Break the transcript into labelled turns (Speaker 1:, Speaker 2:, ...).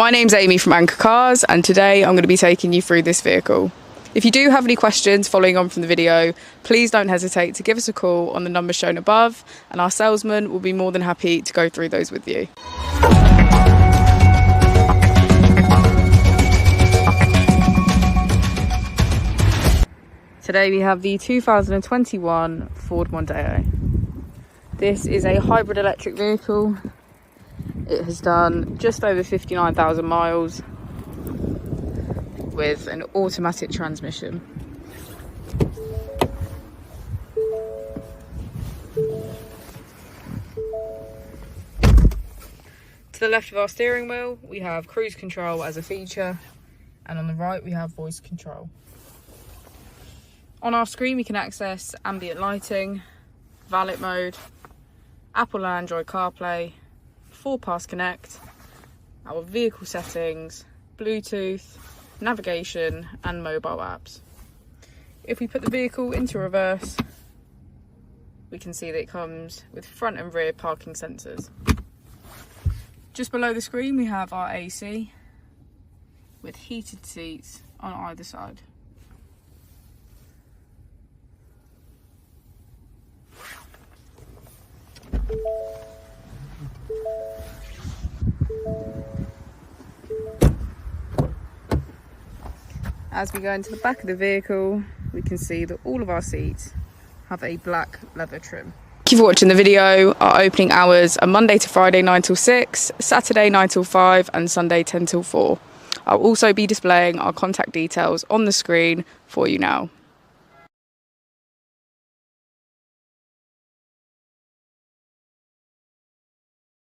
Speaker 1: My name's Amy from Anchor Cars, and today I'm going to be taking you through this vehicle. If you do have any questions following on from the video, please don't hesitate to give us a call on the number shown above, and our salesman will be more than happy to go through those with you. Today we have the 2021 Ford Mondeo. This is a hybrid electric vehicle. It has done just over 59,000 miles with an automatic transmission. To the left of our steering wheel, we have cruise control as a feature, and on the right we have voice control. On our screen we can access ambient lighting, valet mode, Apple and Android CarPlay, 4-Pass Connect, our vehicle settings, Bluetooth, navigation and mobile apps. If we put the vehicle into reverse, we can see that it comes with front and rear parking sensors. Just below the screen we have our AC with heated seats on either side. As we go into the back of the vehicle, we can see that all of our seats have a black leather trim. Thank you for watching the video. Our opening hours are Monday to Friday 9 till 6, Saturday 9 till 5 and Sunday 10 till 4. I'll also be displaying our contact details on the screen for you now.